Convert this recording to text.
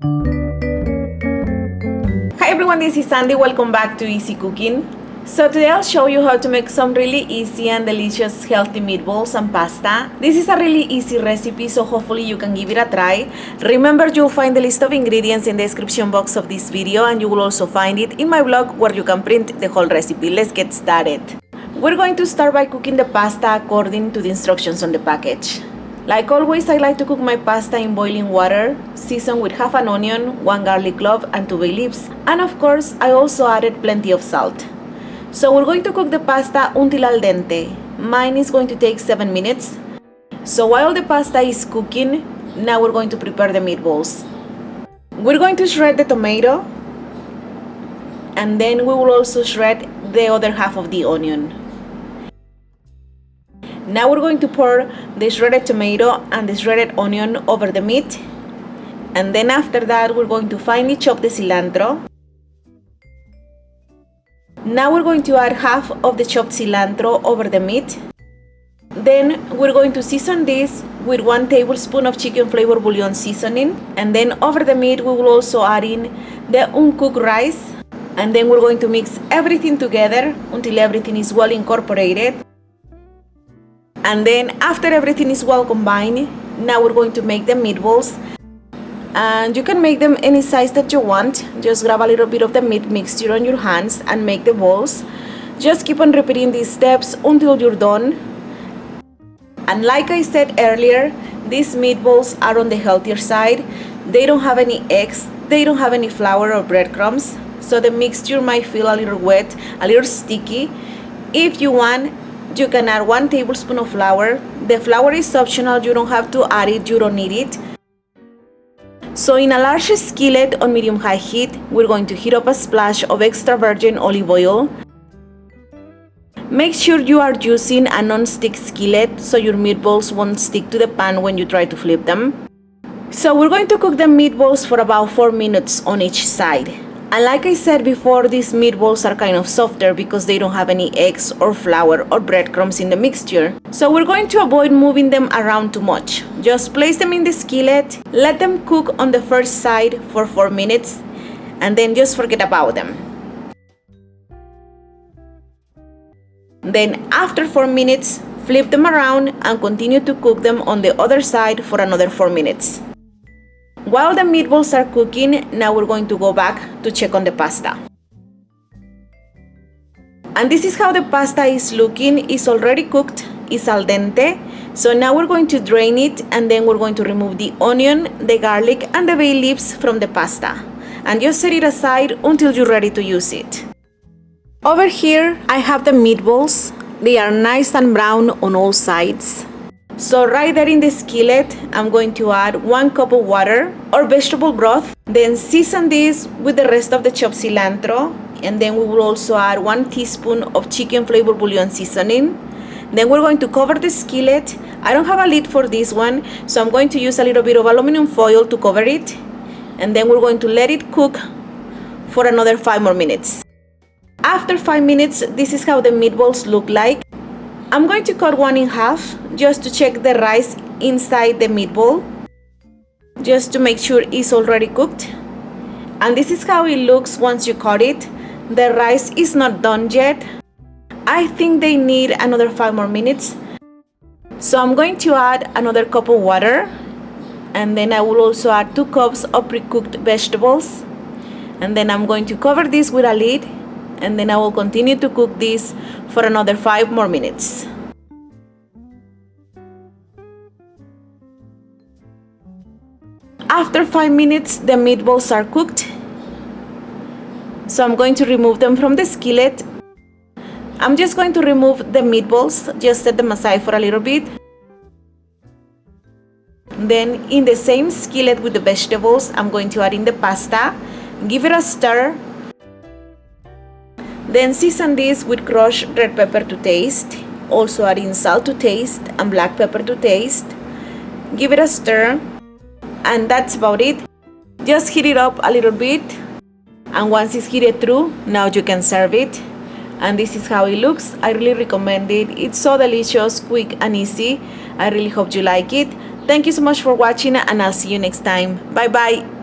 Hi everyone, this is Sandy. Welcome back to Easy Cooking. So today I'll show you how to make some really easy and delicious healthy meatballs and pasta. This is a really easy recipe, so hopefully you can give it a try. Remember, you'll find the list of ingredients in the description box of this video, and you will also find it in my blog where you can print the whole recipe. Let's get started. We're going to start by cooking the pasta according to the instructions on the package. Like always, I like to cook my pasta in boiling water, seasoned with half an onion, 1 garlic clove, and 2 bay leaves. And of course, I also added plenty of salt. So we're going to cook the pasta until al dente. Mine is going to take 7 minutes. So while the pasta is cooking, now we're going to prepare the meatballs. We're going to shred the tomato, and then we will also shred the other half of the onion. Now we're going to pour the shredded tomato and the shredded onion over the meat. And then after that, we're going to finely chop the cilantro. Now we're going to add half of the chopped cilantro over the meat. Then we're going to season this with 1 tablespoon of Chicken Flavor Bouillon seasoning. And then over the meat, we will also add in the uncooked rice. And then we're going to mix everything together until everything is well incorporated. And then after everything is well combined, now we're going to make the meatballs. And you can make them any size that you want. Just grab a little bit of the meat mixture on your hands and make the balls. Just keep on repeating these steps until you're done. And like I said earlier, these meatballs are on the healthier side. They don't have any eggs, they don't have any flour or breadcrumbs, so the mixture might feel a little wet, a little sticky. If you want, you can add 1 tablespoon of flour. The flour is optional, you don't have to add it, you don't need it. So in a large skillet on medium-high heat, we're going to heat up a splash of extra virgin olive oil. Make sure you are using a non-stick skillet so your meatballs won't stick to the pan when you try to flip them. So we're going to cook the meatballs for about 4 minutes on each side. And like I said before, these meatballs are kind of softer because they don't have any eggs or flour or breadcrumbs in the mixture. So we're going to avoid moving them around too much. Just place them in the skillet, let them cook on the first side for 4 minutes, and then just forget about them. Then after 4 minutes, flip them around and continue to cook them on the other side for another 4 minutes. While the meatballs are cooking, now we're going to go back to check on the pasta. And this is how the pasta is looking. It's already cooked, it's al dente. So now we're going to drain it, and then we're going to remove the onion, the garlic, and the bay leaves from the pasta. And just set it aside until you're ready to use it. Over here, I have the meatballs. They are nice and brown on all sides. So right there in the skillet, I'm going to add 1 cup of water or vegetable broth. Then season this with the rest of the chopped cilantro. And then we will also add 1 teaspoon of Chicken Flavor Bouillon seasoning. Then we're going to cover the skillet. I don't have a lid for this one, so I'm going to use a little bit of aluminum foil to cover it. And then we're going to let it cook for another 5 more minutes. After 5 minutes, this is how the meatballs look like. I'm going to cut one in half just to check the rice inside the meatball, just to make sure it's already cooked. And this is how it looks once you cut it. The rice is not done yet. I think they need another 5 more minutes. So I'm going to add another cup of water, and then I will also add 2 cups of pre-cooked vegetables. And then I'm going to cover this with a lid, and then I will continue to cook this for another 5 more minutes. After 5 minutes, the meatballs are cooked. So I'm going to remove them from the skillet. I'm just going to remove the meatballs, just set them aside for a little bit. Then in the same skillet with the vegetables, I'm going to add in the pasta. Give it a stir. Then season this with crushed red pepper to taste. Also add in salt to taste and black pepper to taste. Give it a stir. And that's about it. Just heat it up a little bit. And once it's heated through, now you can serve it. And this is how it looks. I really recommend it. It's so delicious, quick and easy. I really hope you like it. Thank you so much for watching, and I'll see you next time. Bye bye.